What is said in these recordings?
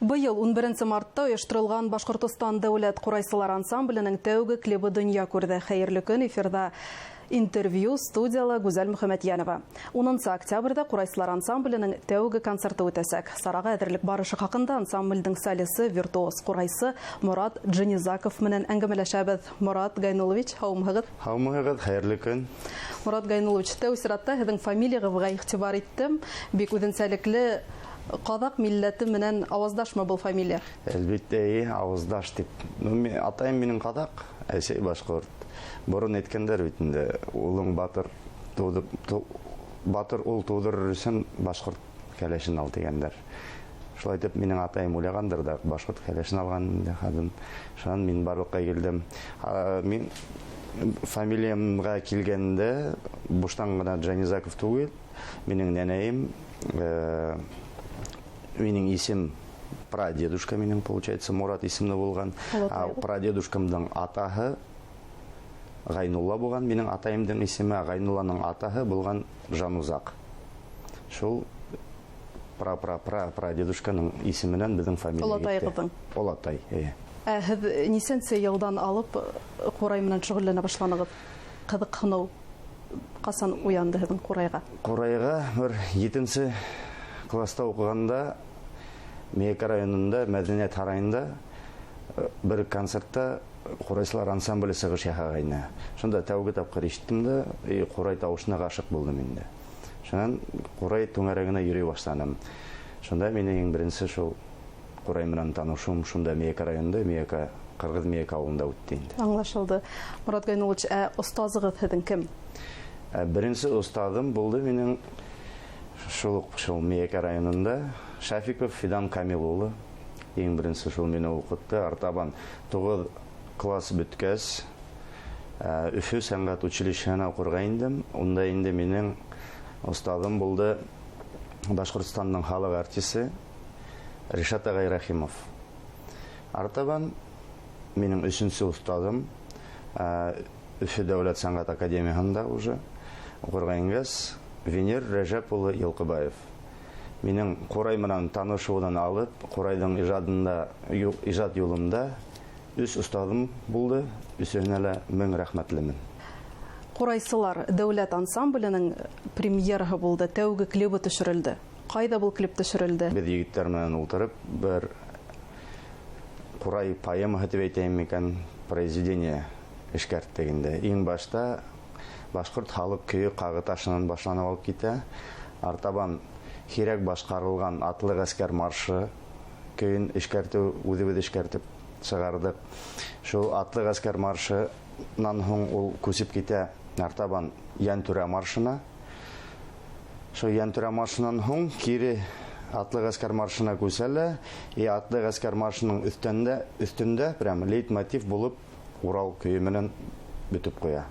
Быйыл 11 мартта оештырылган Башкортстан дәүләт курайсылар ансамбленең тәүге клибы дөнья күрде. Хәерле көн, эфирда интервью студияла Гүзәл Мөхәммәтьянова. 10 октябрьдә курайсылар ансамбленең тәүге концерты үтәсәк. Сарага әзерлек барышы хакында ансамбльдең солисы, виртуоз курайсы Мурат Дженизаков менән әңгәмәләшәбез. Мурат Гайнулович, һаумыгыз. Һаумыгыз, хәерле көн. Мурат Гайнулович, тәү сиратта һезнең фамилиягызга игътибар иттем. Бик үзенчәлекле Казак милләте менән аваздашмы был фамилия? Әлбәттә, аваздаш дип. Атайым минем казак, әсәй башкорт. Борын әйткәндәр бит инде, улың батыр ул тудырыр өчен башкорт кәләшен ал дигәннәр. Шулай дип минем атайым уйлагандыр да, башкорт кәләшен алган инде хәзер. Шуннан мин барлыкка килдем. Мин фамилиямга килгәндә буштан гына Дженизаков түгел, минем нәнәем минем исем прадедушка минем, получается, Мурат исемле булган. Прадедушкамның атаһы Гайнулла булган, минем атайымның исеме Гайнулланың атаһы булган Жанузак. Шул прадедушканың исеменнән безнең фамилия китте. Олатай. Һез нисәнче елдан алып курай менән шөгыльләнә башлаганыгыз? Кызыксыну касан уянды һезнең курайга? Курайга бер 7нче класста укыганда Мейка районында, Мәдәният сарайында бер концертта курайсылар ансамбле сыгыш яһагайны. Шунда тәүге тапкыр ишеттем дә, курай тавышына гашык булдым инде. Шуннан курай түңәрәгенә йөри башладым. Шунда мине иң беренче шул курай менән танышуым шунда Мейка районында, Мейка Кыргыз Мейка авылында үтте инде. Аңлашылды. Мурат Гайнулович, остазыгыз һезнең кем? Беренче остазым булды минем шул Мейка районында Шафиков Фидан Камил улы. Иң беренче шул мине укытты. Артабан 9 класс беткәч Өфө сәнгать училищесына укырга индем. Унда инде минем остазым булды Башкортстанның халык артисты Ришат агай Рахимов. Артабан минем 3нче остазым Өфө дәүләт сәнгать академиясында уже укырга ингәс Венер Рәҗәп улы Йылкыбаев. Минем курай менән танышудан алып, курайның иҗат юлында үз остазым булды. Үсенә лә мең рәхмәтлемен. Курайсылар дәүләт ансамбленең премьерасы булды, тәүге клибы төшерелде. Кайда бу клип төшерелде? Без егетләр менән утырып, бер курай поэма дип әйтәм микән, произведение эшкәрттек инде. Иң башта башкорт халык көе Кагыташынан башланып алып китә. Артабан Хирәк башкарылган атлы гаскәр маршы көен эшкәртү, үзебез эшкәртеп чыгардык. Шул атлы гаскәр маршынан һуң ул күсеп китә артабан Янтүрә маршына. Шул Янтүрә маршынан һуң кире атлы гаскәр маршына күсәлә. Атлы гаскәр маршының өстендә прям лейтмотив булып Урал көе менән битеп куя.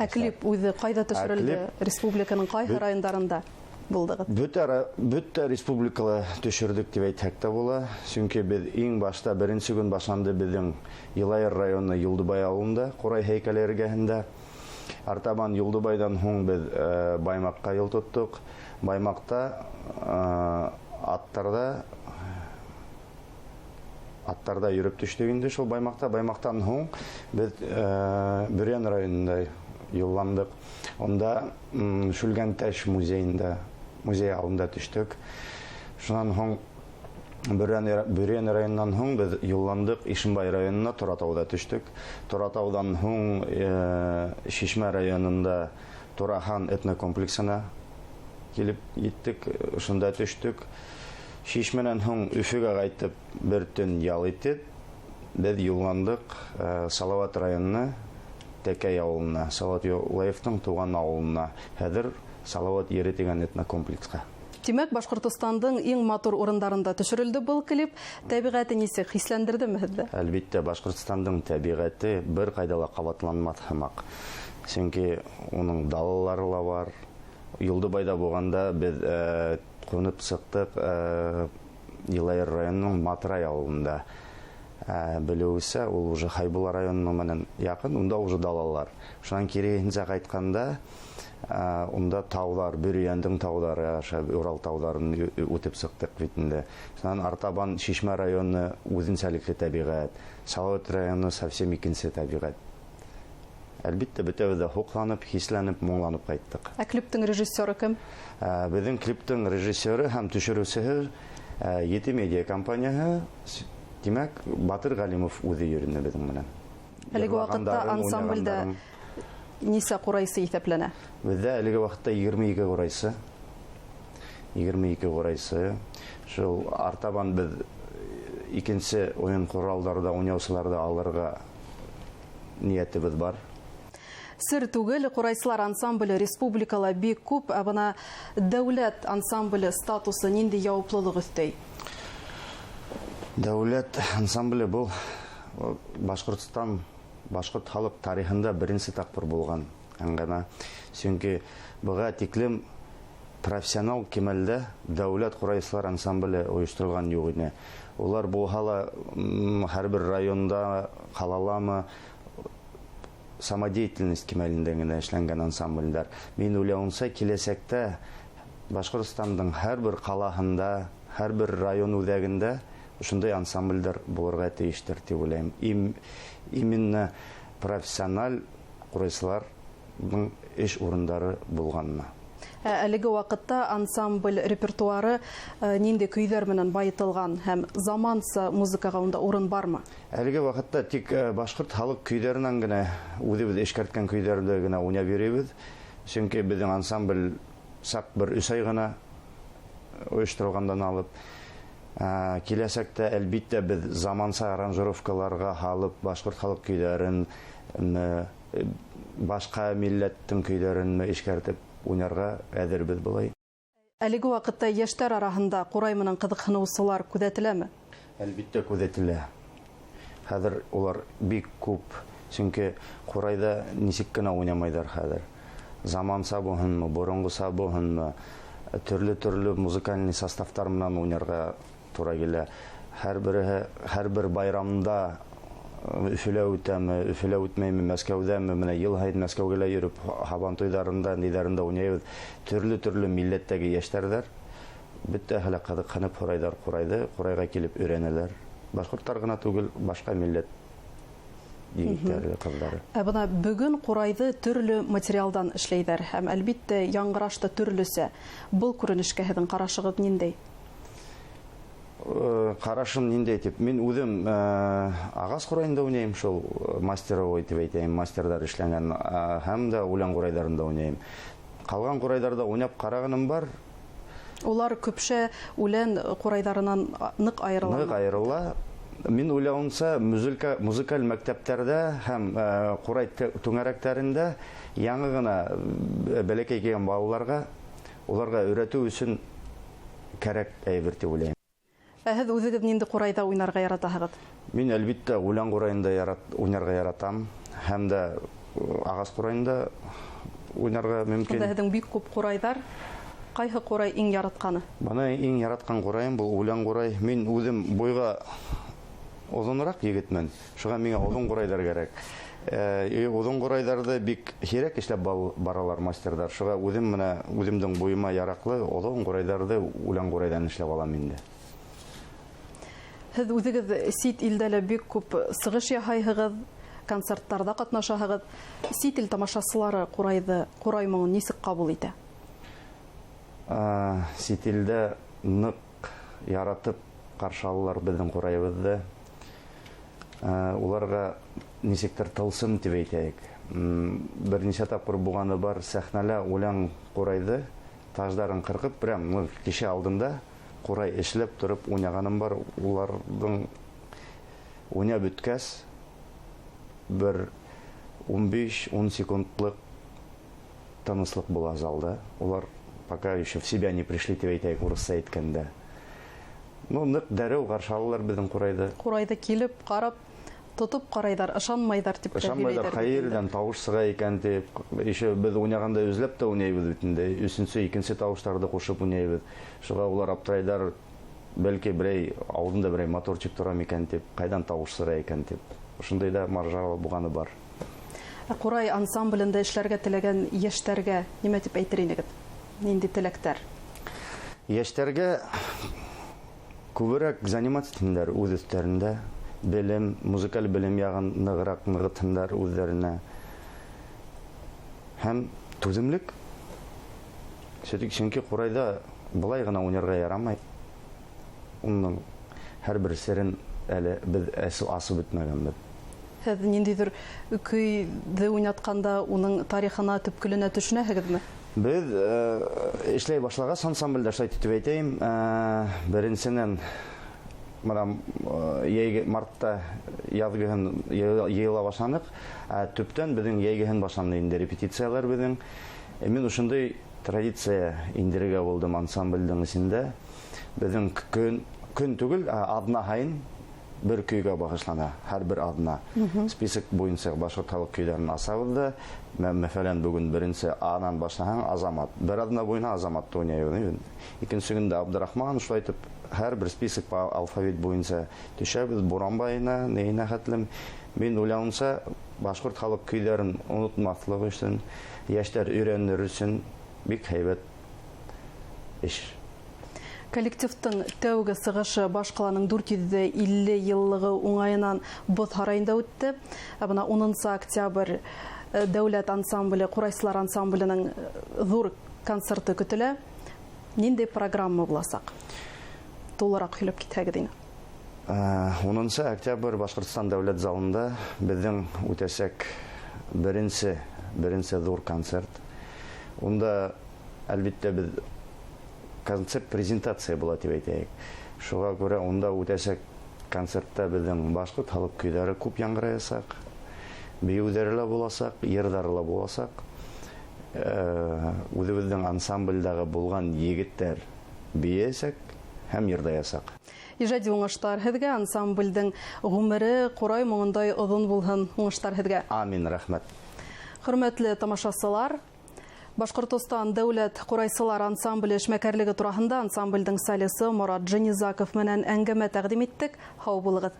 Клип үзе кайда төшерелде? Республиканың кайсы районнарында? Бөтә республикала төшердек дип әйтсәк тә була. Чөнки без иң башта беренче көн башланды безнең Елайыр районы Юлдыбай авылында, Курай һәйкәле эргәһендә. Артабан Юлдыбайдан һуң без Баймакка юл тоттык. Баймакта аттарда йөреп төштек инде шул Баймакта. Баймактан һуң без Бүрән районында юлландык. Онда Шүлгәнтәш музей авылында төштек. Шуннан һуң Бүрән районыннан һуң без юлландык Ишембай районына, Торатауда төштек. Торатаудан һуң Шишмә районында Турахан этнокомплексына килеп җиттек. Шунда төштек. Шишмәнән һуң Өфөгә кайтып бер төн ял итеп, без юлландык Салават районына, Тәкәй авылына, Салават Юлаевның туган авылына, хәзер Салават Ере дигән этнокомплекска. Димәк, Башкортстандың иң матур урындарында төшерелде был клип. Табигате ничек хисләндердеме һезне? Әлбәттә, Башкортстандың табигате бер кайда ла кабатланмас һымак. Чөнки уның далалары ла бар. Юлдыбайда булганда без кунып чыктык Елайыр районының Матрай авылында. Белеүсә, ул уже Хайбула районының менән якын, унда уже далалар. Шуннан кире кайтканда Унда таулар, Бөрияндың таулары, Урал тауларын үтеп сыктык битендә. Шуннан артабан Шишмә районы үзенчәлекле табигать, Салават районы совсем икенче табигать. Әлбәттә, бөтәбез дә хукланып, хисләнеп, моңланып кайттык. Клиптың режиссеры кем? Безнең клиптың режиссеры һәм төшерүчесе Ети медиа компанияһы, димәк, Батыр Галимов үзе йөренә безнең белән. Әлеге вакытта ансамбльдә нисә курайсы исәпләнә? Бездә әлеге вакытта 22 курайсы. 22 курайсы. Шул артабан без икенче уен коралларда, уйнаучыларда алырга ниятебез бар. Сер түгел, курайсылар ансамбле республикала бик күп, абына дәүләт ансамбле статусы нинди яуаплылык өстәй? Дәүләт ансамбле бу Башкортстан, башкорт халык тарихында беренче тапкыр булган. Аңгана, чөнки буга тиклем профессионал кимәлдә дәүләт курайсылар ансамбле оештырылган юк иде. Улар булһа һәрбер районда, калаламы самодеятельность кимәлендә генә эшләнгән ансамбльләр. Мин уйлавымча, киләчәктә Башкортстандың һәрбер калаһында, һәрбер район үзәгендә шундай ансамбльләр булырга тиештер дип уйлыйм. Именно профессиональ курайсыларның эш урындары булганына. Әлеге вакытта ансамбль репертуары нинди көйләр белән баетылган һәм заманса музыкага унда урын бармы? Әлеге вакытта тик башкорт халык көйләреннән генә үзебез эшкәрткән көйләрдә генә уйнап йөрибез. Чөнки безнең ансамбль сак бер 3 ай гына оештырылгандан алып, киләчәктә әлбәттә без заманса аранжировкаларга халык башкорт халык көйләрен, башка милләттең көйләрен эшкәртеп уйнарга әзербез булай. Әлеге вакытта яшьтәр арасында курай менән кызыксынучылар күзәтеләме? Әлбәттә күзәтелә. Хәзер улар бик күп, чөнки курайда ничек кенә уйнамайдар хәзер. Заманса булһынмы, борынгыса булһынмы, төрле музыкаль составтар менән уйнарга туры килә. Һәрбер байрамда Өфөлә үтәме, Өфөлә үтмәйме, Мәскәүдәме, менә ел һайын Мәскәүгә йөреп, Һабан туйларында, ниләрендә уйнайбыз. Төрле милләттәге яшьтәрләр бөтәһе кызыксынып курайдар курайды, курайга килеп өйрәнәләр. Башкортлар гына түгел, башка милләт егетләре, кызлары. Бына бүген курайды төрле материалдан эшләйдәр һәм әлбәттә яңгырашта төрлесе. Бу күренешкә һезнең карашыгыз ниндәй? Карашым ниндәй дип, мин үзем агас курайында уйнайм, шул мастеровой дип әйтәм, мастердар эшләнгән, һәм дә үлән курайдарында уйнайм. Калган курайдарда уйнап караганым бар. Улар күпшә үлән курайдарыннан нык айрыла. Нык айрыла. Мин уйлавымча, музыкаль мәктәпләрдә һәм курай түңәрәкләрендә яңа гына бәләкәй килгән балаларга уларга өйрәтү өчен кирәк әйбер дип уйлыйм. Һез үзегез нинди курайда уйнарга яратасыз? Мин әлбәттә үлән курайында уйнарга яратам, һәм дә агас курайында уйнарга мөмкин. Һезнең бик күп курайдар. Кайсы курай иң яратканы? Бана иң яраткан кураем бу үлән курай. Мин үзем бойга озынрак егетмен. Шуңа миңа озын курайдар кирәк. Озын курайдарды бик кирәк эшләп баралар мастердар. Шуңа үземнең буйыма яраклы озын курайдарды үлән курайдан эшләп алам инде. Һез үзегез сит илдә бик күп сыгыш яһайсыз, концертларда катнашасыз. Сит ил тамашачылары курай моңын нисек кабул итә? Сит илдә нык яратып каршы алалар безнең курайыбызды. Уларга ничектер тылсым дип әйтәйек. Берничә тапкыр булганы бар, сәхнәлә үлән курайды, таждарын кыркып, прям кеше алдында курай эшләп торып уйнаганым бар. Уларның уйнап беткәс бер 15-10 секундлык тыныслык була залда. Улар пока еще в себя не пришли дип әйтәйек, урысча әйткәндә. Нык дәрәү каршы алалар безнең курайды. Курайды килеп, карап, тотып карайдар, ышанмайдар дип әйтәләр. Ышанмайдар, хәердән тавыш сыга икән дип, еще без уйнаганда үзләп тә уйнайбыз бит инде. Өченче, икенче тавышларда кушып уйнайбыз. Шуңа улар аптырайдар, бәлки берәй алдында берәй моторчик тора микән дип, кайдан тавыш сыга икән дип. Шундый да маржа булганы бар. Курай ансамблендә эшләргә теләгән яшьтәргә нимә дип әйтер инегез? Нинди теләктәр? Яшьтәргә күбрәк заниматься итәләр үз өстәрендә, белем, музыкаль белем ягын ныграк ныгытындар үзләренә. Һәм түземлек. Чөнки Курайда булай гына уйнарга ярамай. Уның һәрбер серен әле без асып бетмәгәнбез. Һез ниндидер көйдә уйнатканда уның тарихына, төпкеленә төшенәһегезме? Biz эшләй башлагач ансамбльдә шулай итеп әйтәм, беренчедән мартта язгыһын йыела башланык, төптән безнең йәйгеһен башланды инде репетицияләр безнең. Мин ушындай традиция индиргә булдым ансамбльдән исендә. Безнең көн түгел, адна һайын бер көйгә багышлана, һәрбер адна. Список буенча башкорт халык көйләрен асабыз. Мәсәлән, бүген беренче Анан башлаһаң Азамат. Бер адна буена Азамат уйный. Икенчегендә Абдрахман, шулай итеп һәрбер список алфавит буенча төшәбез. Буранбайна, нейнә хәтлем. Мин уйлавымча, башкорт халык көйләрен онытмаслык өчен, яшьләр өйрәнер өчен бик һәйбәт эш. Коллективтың тәүге сыгышы башкаланың 450 еллыгы уңайынан Боз һарайында үтте. Бына 10 октябрь дәүләт ансамбле, Курайсылар ансамбленең зур концерты көтелә. Нинди программа буласак? Толырак һөйләп китәгез инде. 10 октябрь Башкортстан дәүләт залында безнең үтәсәк беренче зур концерт. Унда әлбәттә без концерт презентация була дип әйтәйек. Шуңа күрә унда үтәсәк концертта безнең башкорт халык көйләре күп яңгыраясак, биюләре буласак, йырдары буласак, үзебезнең ансамбльдәге булган егетләр биясәк һәм йырдаясак. Иҗади уңышлар һезгә, ансамбльдең гомере Курай моңындай озын булһын. Уңышлар һезгә. Амин, рәхмәт. Хөрмәтле тамашачылар, Башкортстан дәүләт Курайсылар ансамбле эшмәкәрлеге турасында ансамбльдең солисы Мурат Женизаков менән әңгәмә тәкъдим иттек. Һау булыгыз.